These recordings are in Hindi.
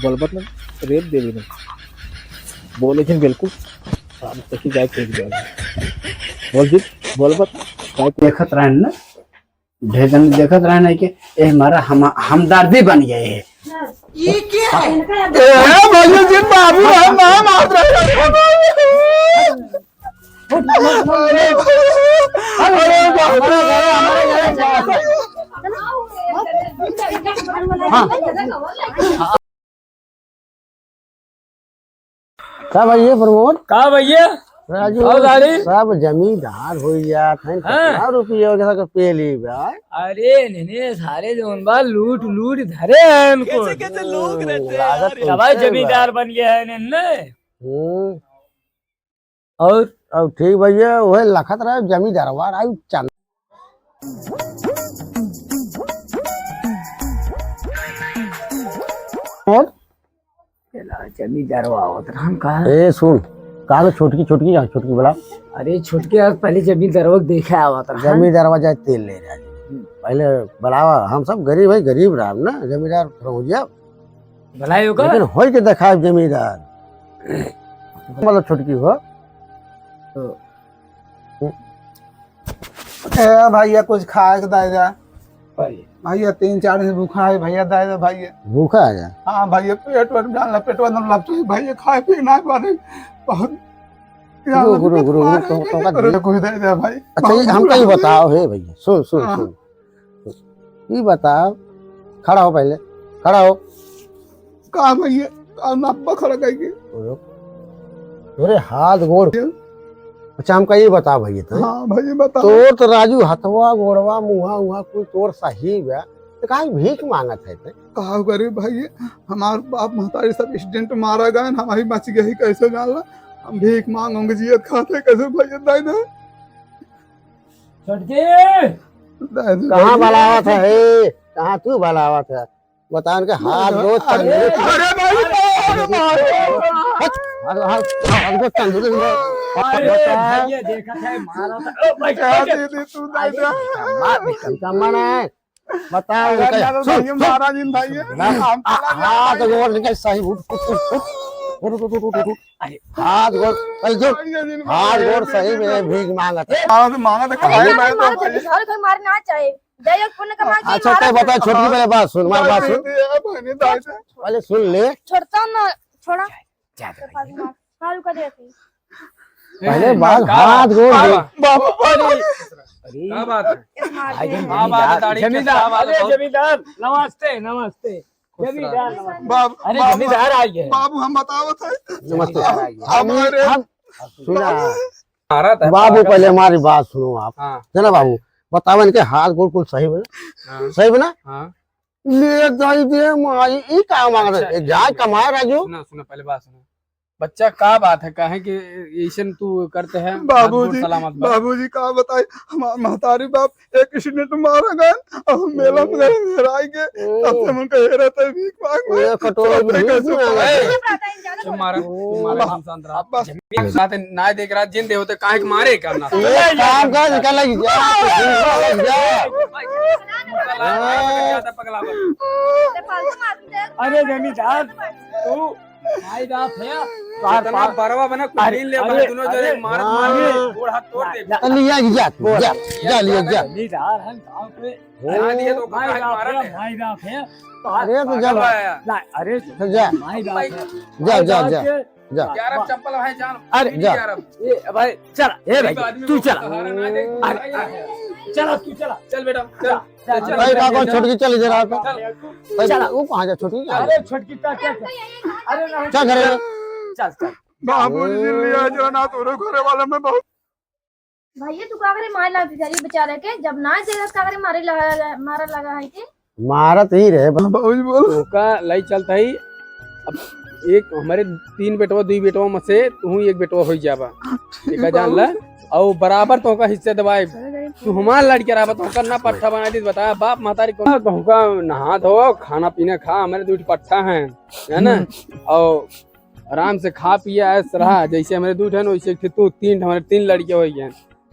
बोल मतलब रेप दे देना बोले थे बिल्कुल तक जाए फेंक दिया बोल जी बोल मत देखत रहे ना ढेर जन देखत रहे ना कि ये हमारा हमदर्दी बन गए है। ये क्या है? भैया जी बाबू नाम आ का भैया प्रमोद का भैया राजू और गाड़ी? सब जमींदार हो जात है कितना रुपया वगैरह का पे ली भाई। अरे नेने सारे जोन बा लूट लूट धरे हैं इनको कैसे लोग रहते हैं लागत तो सबाई उससे जमींदार बन गया है नेने और अब ठीक भैया वह लखत रहे जमींदारवा आई चल जमींदार आवत हम कहा ए सुन कहा छोटकी छोटकी जा छोटकी बोला अरे छुटके आज पहले जमींदार देखा आवत जमींदारवा जाए तेल ले रहा पहले बढ़ावा हम सब गरीब है गरीब रहा ना जमींदार हो गया भलाई होगा लेकिन हो के देखा जमींदार मतलब छोटकी हो भैया कुछ खाए के दाए जा भैया 3-4 दिन भूखा है भैया दाए जा भैया भूखा है जा हाँ भैया पेट वेट डालना पेटवा न लग चाहिए भैया खाए पी ना पाने बहुत गुरु गुरु गुरु तो का कुछ दे दे भाई अच्छा ये हम कहीं बताओ हे भैया सुन सुन सुन ये बताओ खड़ा हो पहले खड़ा हो का भैया का नब्बा खड़ा करके अरे हाथ गोड़ अच्छा हमका ये बता भैया तो हाँ भैया बता तोर तो राजू हथवा गोड़वा मुहा उहा कोई तोर सही बा तो काहे भीख मांगत है ते कहा करे भैया हमारे बाप महतारी सब एक्सीडेंट मारा गए हमारी बच गई कैसे जानला हम भीख मांगोगे जियत खाते कैसे भैया दाए दे छुटके कहाँ बलावा था हे कहाँ तू बलावा था बता उनके हाथ गोड़ तंदुरुस्त अरे भैया देखा था मारा था ओ भाई दे तू दाए दे बताओ भैया मारा जिन भैया हम हाथ गोड़ निकल सही उठ उठ हाथ गोड़ हाथ गोड़ सही में भीख मांगत है मांगा तो खाए मैं तो घर घर मारना चाहिए दया पुण्य कमा के अच्छा तो बता छोटी पहले बात सुन हमारी बात सुन बहनी दाए दे पहले सुन ले छोड़ता ना छोड़ा हाल कर देती पहले बात हाथ गोड़ बाबा क्या बात है जमींदार अरे जमींदार नमस्ते नमस्ते जमींदार बाबू अरे जमींदार आ गए बाबू हम बताओ थे नमस्ते हमारे हम सुना बाबू पहले हमारी बात सुनो आप जना बाबू बताओ इनके हाथ गोड़ कुल सही बना सही बना ले जाई दे माई ई का मांग रहे जाए कमाए राजू सुना पहले बात सुनो बच्चा का बात है कहे कि ऐसन तू करते हैं बाबूजी सलामत बाबूजी का बताए हमारे महतारी बाप एक एक्सीडेंट मारा गए और हम मेला में गए हेराई के तब से मन कहे रहता है भीख मांग ये कटोरा में भीख तुम्हारा हम शांत रहा जमीन साथ ना देख रहा जिन दे होते काहे के मारे करना ये काम कर निकल पगला अरे जमींदार तू भाई बाप है इतना बरवा बना कुलीन ले बना दोनों जने मार मारे गोड़ हाथ तोड़ दे लिया जा लिया जा जमींदार हम गांव पे बना दिए तो भाई काहे बाप मारा है है भाई बाप है अरे तो जा ना अरे जा भाई बाप है जा जा जा जा यार अब चप्पल है जान अरे जा ए भाई चल ए भाई तू चला चला तू चला चल बेटा चल भाई का छोटकी चली जरा भाई चला वो कहां जा छोटकी अरे छोटकी का क्या अरे ना चल घरे चल चल बाबूजी लिया जो ना तोरे घरे वाले में बहुत भैया तू का करे मार लग बेचारी बेचारे के जब ना दे का करे मारे लगा मारा लगा है के मारत ही रहे बाबूजी बोल का लाई चलता ही अब एक हमारे 3 बेटवा 2 बेटवा में से तू एक बेटवा हो जाबा ठीक है जान ला और बराबर तो का हिस्से दबाए तू हमार लड़के रहा तो करना पट्टा बना दी बता बाप महतारी को तो का नहा धो खाना पीना खा हमारे 2 पट्टा है ना और आराम से खा पिया ऐसा रहा जैसे हमारे 2 है वैसे तू 3 हमारे 3 लड़के हो गए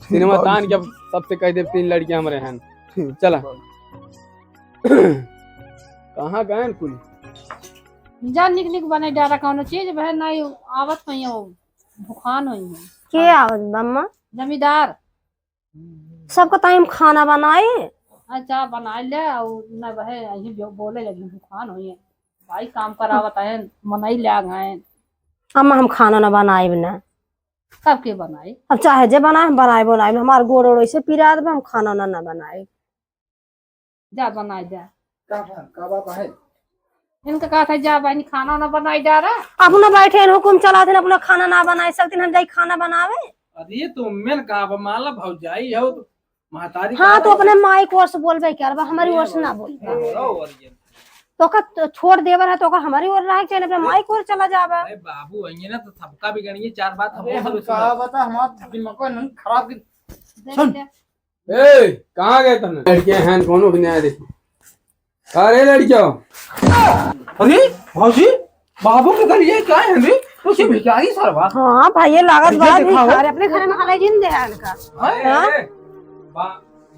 सिनेमा तान के अब सबसे कह दे 3 लड़कियां हमारे हैं। ठीक। चला कहाँ गए कुल जा निक निक बने डारा कौनो चीज बह नहीं आवत नहीं हो भूखान होई है के आवत बम्मा जमींदार सबको टाइम खाना बनाए अच्छा बना ले और न बहे यही बोले लगी भूखान होई है भाई काम करावत है मनाई ले गए अम्मा हम खाना न बनाए ना कब के बनाई अब चाहे जे बनाए हम बनाए बोलाए हमारे गोड़ ओड़ ऐसे पिरा दे हम खाना न बनाए जा बनाई जा का बात है इनका कहा था जा भाई खाना ना बनाई जा रहा अपना बैठे हुकुम चला थे अपना खाना ना बनाए सकते हम जाए खाना बनावे अरे तो मैं कहा माला भौजाई हो तो महतारी हाँ तो अपने माइक ओर से बोलबे क्या हमारी ओर से ना बोल तो का छोड़ देवर है तो का हमारी ओर रह के अपने माइक ओर चला जावे अरे बाबू आइए ना तो सबका भी गणिए 4 बात हम कहा बता हमारा दिमाग न खराब की देख ले ए कहाँ गए तुमने लड़कियां हैं कौन भी नहीं आ रही अरे लड़कियों अरे भौजी बाबू के घर ये क्या है रे कुछ भिखारी सरवा हाँ भाई ये लागत बात भिखारी अपने घर में हाले जिंदे है इनका अरे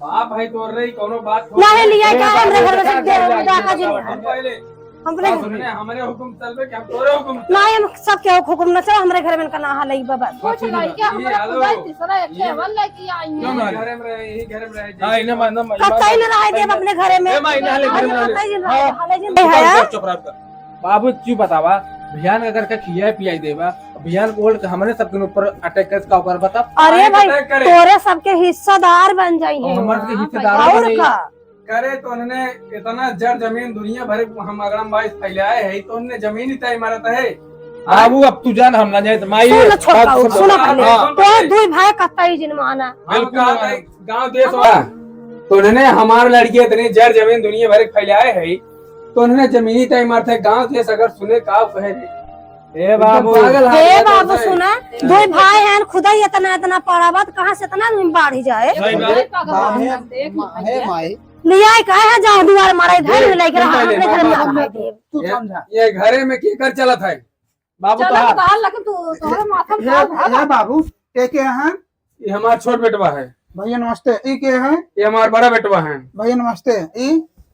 बाप भाई तोड़ रही कोनो बात नहीं लिया क्या हमरे घर में से दे का जिन पहले हमरे सुनने हमारे हुक्म चलबे कि हम तोरे हुक्म नहीं हम सब के हुकुम न चल हमरे घर में इनका ना हाले बाबा कुछ नहीं क्या हमारा खुदा तीसरा एक केवल लेके आई है घर में रहे यही घर में रहे हां इने मानना कतई न रह दे अपने घर में हाले जिन है चुप रह बाबू क्यों बतावा भियान अगर का खिया पियाई देवा भियान बोल के हमने सबके ऊपर अटैक का ऊपर बता अरे भाई तोरे सबके हिस्सेदार बन जाइए हमर के हिस्सेदार और बने का करे तो उन्होंने इतना जड़ जमीन दुनिया भर हम अगड़म बाईस फैलाए है तो उन्होंने जमीन ही तय मारता है बाबू अब तू जान हम ना जाए तो माई सुन छोटा सुनो पहले हाँ, तो दुई भाई कतई जिन माना गांव देश तो उन्होंने हमारे लड़के इतनी जड़ जमीन दुनिया भर फैलाए है तो उन्होंने जमीनी तय मारता है गांव देश अगर सुने का कहे ए बाबू हे बाबू सुना दुई भाई हैं खुदा ही इतना इतना पड़ा बात कहाँ से इतना बढ़ जाए लिया कहे है जहाँ दुआर मारे धर लेकर अपने घर में अपने देव तू समझा ये घरे में की कर चला था बाबू चलो तो बाहर लगे तू तोहरे माथा में ये बाबू ये के हैं ये हमारा छोट बेटवा है भैया नमस्ते ई के हैं ये हमारा बड़ा बेटवा है भैया नमस्ते ई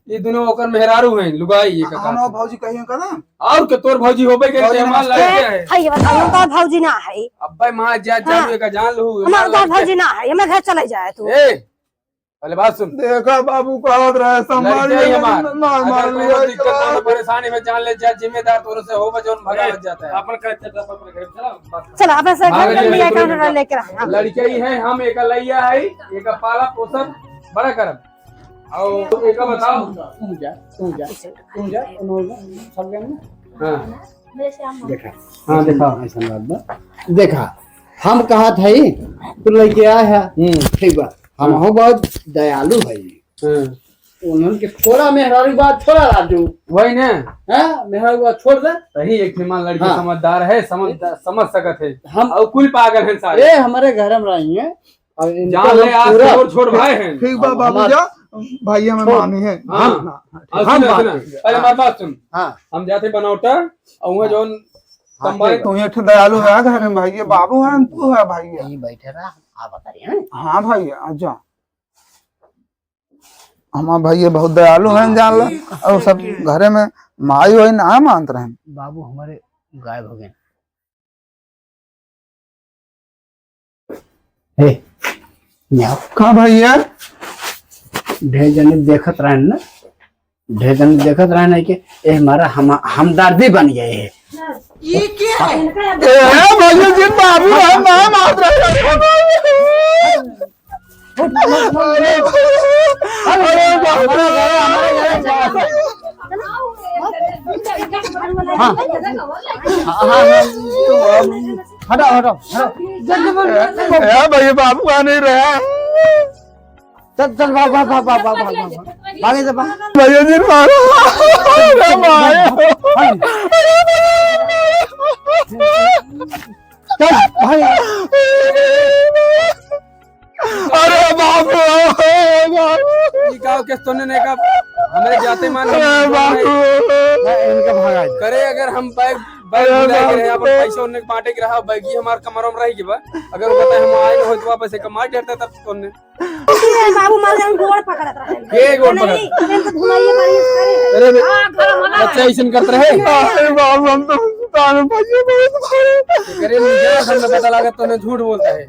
ये दोनों ओकर मेहरारू हैं लुगाई ये का हम भौजी कहियो का ना और के तोर भौजी होबे के भौजी हमार नमस्ते। लड़के है है बताओ तो भौजी ना है अब भाई मां जा जाने का जान लू हमारा तो भौजी ना है मैं घर चले जाए तू ए पहले बात सुन देखा बाबू कहत रहे संभाल लड़के ही हमार मार मार अगर लिया कोई दिक्कत कोनो परेशानी में जान ले जा जिम्मेदार तोर से हो बजौन भगा बच जाता है अपन कहते हैं अपन घर चला बात चल अपने से घर में लिया भाग कर लेकर आ लड़के ही है हम एक लैया है एक पाला पोषण बड़ा करब और एक बताओ तू जा सब गए ना हां वैसे हम देखा हाँ देखा ऐसा बात बा देखा हम कहा था ही तू लेके आया है ठीक बा हम हो बहुत दयालु है उन्होंने के थोड़ा मेहरारू बात थोड़ा राजू वही ने है मेहरारू बात छोड़ दे सही एक हिमान लड़की हाँ। समझदार है समझ सकत है हम और कुल पागल हैं सारे ए हमारे घर में रही है और इनका जान ले लोग आज पूरा- छोड़ छोड़ भाई हैं ठीक बा बाबू जा भैया में मानी है हाँ। और हम सुन बात सुन पहले हमारी बात सुन हाँ हम जाते बनौटा और वहाँ जो कंबाई तू ये दयालु है घर में भैया बाबू है तू है भैया यही बैठे रहा आप बता रही हैं हाँ भैया आजा हमारा भैया बहुत दयालु हैं जान ला और सब घरे में माई वही ना मानत रहे बाबू हमारे गायब हो गए कहा भैया ढेर जने देखत रहे ना ढेर जने देखत रहे ना कि ये हमारा हमदर्दी बन गए है ए भैया जी बाबू है ना मानत रहे अरे बाप रे हटाओ हटाओ भैया बाबू आ नहीं रहा चल चल भाग भाग भाग भाग भाग भाग भागे से भाग भैया जी मारो अरे मारे चल भाग अरे बाबू ये गाँव के सोने ने का हमारे जाते मान बाबू इनका भागा करे अगर हम पाए बैग बुला के रहे अपन पैसा उन्ने बांटे के रहा बैगी हमार कमरों में रही के बा अगर वो बताए हम आए न हो तो वापस कमा देता तब कोने बाबू मार जान गोड़ पकड़त रहे के गोड़ पकड़ इनको धुमाइए बारिश करे अरे बच्चा ऐसे करते रहे अरे बाबू हम तो तान भैया बहुत भारी करे मुझे हम पता लगा तूने झूठ बोलता है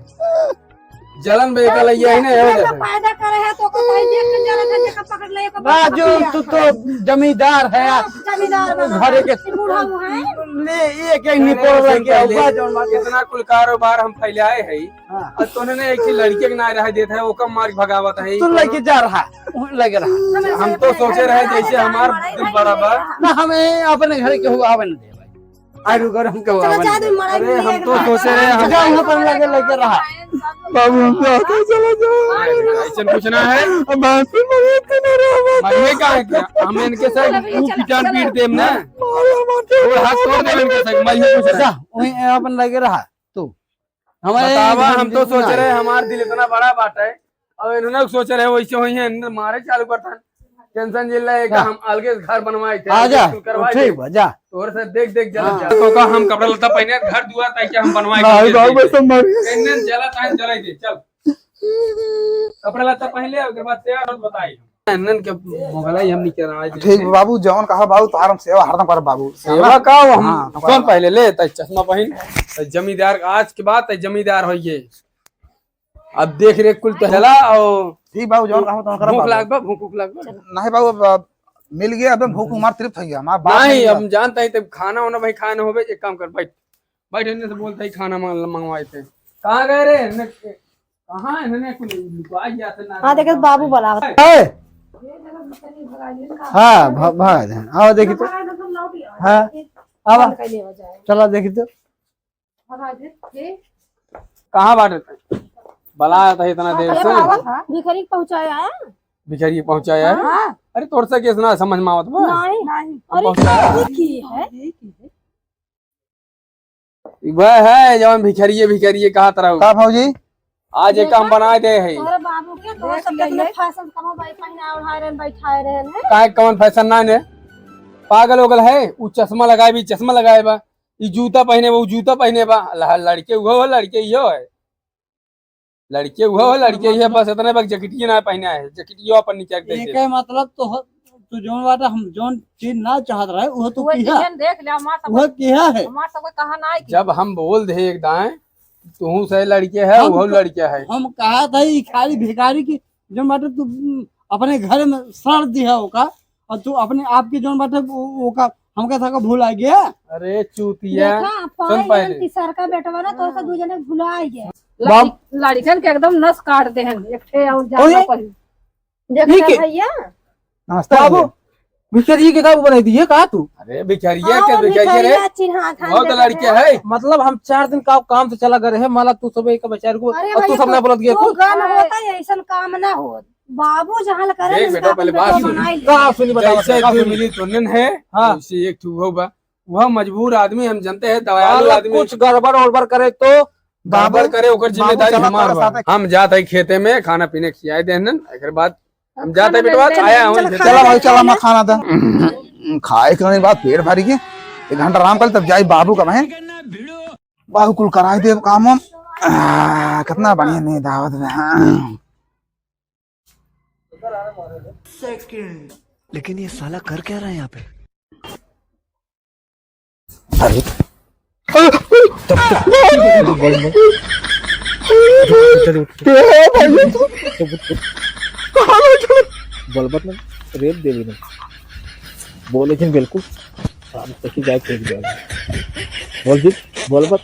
जलन बे का लइया है ना ऐसा फायदा करे है तो कोई देख के जरा था जगह पकड़ ले को राजू तू तो जमींदार है जमींदार घरे के बूढ़ा हुआ है ले एक एक निकोल लगे हुआ जोन बात इतना कुल कारोबार हम फैलाए है और तूने ने एक ही लड़के के ना रह देता है वो कम मार भगावत है तू लेके जा रहा लग रहा हम तो सोचे रहे जैसे हमार दिल बड़ा बा ना हमें अपने घर के हुआ बन दे भाई आरु घर हम के हुआ बन दे अरे हम तो सोचे रहे हम जगह वहां पर लगे रहा बाबू हम जाते चला जाओ ऐसा पूछना है मैं फिर मरे तो नहीं रहा मरने का है क्या हम इनके साथ मुंह पिटान पीट देम ना और हाथ तोड़ देम इनके साथ मैं ये पूछ रहा वहीं अपन लगे रहा तू बतावा हम तो सोच रहे हमार दिल इतना बड़ा बाटा है और इन्होंने सोच रहे वैसे वही है मारे चालू करता टेंशन झेल रहा है कि हम अलगे घर बनवाए थे आजा करवाए ठीक बा जा और से देख देख जला तो का हम कपड़ा लता पहने घर दुआ ताकि हम बनवाए नहीं बाबू मैं तो मर इन्ने जला तान जलाई दे चल कपड़ा लता पहन ले उसके बाद तैयार हो बताई इन्नन के मोगलाई हम नहीं कराए ठीक बाबू जवन कहा बाबू तारम सेवा हरदम कर बाबू सेवा का हम कौन पहले ले त चश्मा पहन जमींदार आज के बाद जमींदार होइए अब देख रेख कुल तो चला और ठीक बाबू जवन कहा तो कर भूख लागबा भूख लागबा नहीं बाबू मिल गया अब भूख मार तृप्त हो गया हमारा बात नहीं हम जानते हैं तब खाना होना भाई खाना होवे एक काम कर बैठ बैठ इन्ने से बोलते ही खाना मंगवाए थे कहाँ गए रे कहाँ इन्होंने कुछ लुका गया था ना हां देखे बाबू बुलावत हां भाग आओ देखी तो हां आवा चला देखी तो कहाँ बांटे थे बलाया था इतना देर से भिखारी पहुंचाया है भिखारी पहुंचाया है अरे तोड़ से कैसे ना समझ में आवत बा नहीं अरे की है वह है जवन भिखारी कहा तरह का भौजी आज एक काम बनाए दे है अरे बाबू के दोस्त सब कितने फैशन कम भाई पहना उठाए रहे बैठाए रहे हैं काहे कौन फैशन ना ने पागल होगल है वो चश्मा लगाए भी चश्मा लगाए बा ये जूता पहने वो जूता पहने बा लड़के वो हो लड़के यो है लड़के वो हो लड़के ये बस इतने बस जैकेटिया ना पहना है जैकेटियो अपन नीचे दे के मतलब तो तू जोन बात हम जोन चीज ना चाहत रहे वो तू किया देख ले हमार सब वो किया है हमार सब कहा ना है जब हम बोल दे एक दाएं तू से लड़के है वो लड़के है हम कहा था ये खाली भिखारी की जोन बात तू अपने घर में सर दिया होगा और तू अपने आप की जोन बात वो का हमका था का भूल आ गया अरे चूतिया देखा सुन पहले तीसर का बेटवा ना तो से दू जने भुला गए लड़कन के एकदम नस काट दे हैं एक ठे और ज्यादा पहले देखा भैया नमस्ते बाबू भिखारी की किताब बनाई दी है कहा तू अरे भिखारिया के भिखारिया रे बहुत लड़के है मतलब हम 4 दिन का काम से चला गए हैं माला तू सब एक बेचारे को और तू सब ना बोलत गया तू गान होता है ऐसा काम ना हो बाबू जहाँ करे देख बेटा पहले बात सुन कहा सुनी बता जैसे तू मिली तुनन है हाँ। उसी एक ठू होगा वह मजबूर आदमी हम जानते हैं दयालु आदमी कुछ गड़बड़ उड़बड़ करे तो बराबर करे ओकर जिम्मेदारी चला हमार तारा बा। साथे। हम जात है खेते में खाना पीने खियाए देहन एकर बाद हम जाते हैं बेटवा आया हूं चला भाई चला मैं खाना था खाए के बाद पेट भरी के 1 घंटा आराम कर तब जाई बाबू का मैं बाबू कुल कराई दे काम हम कितना बढ़िया नहीं दावत में लेकिन ये साला कर क्या रहा है यहाँ पे? बोलबत ना रेप देवी ने बोले बिल्कुल तक जाए फेंक दिया बोल बोलबत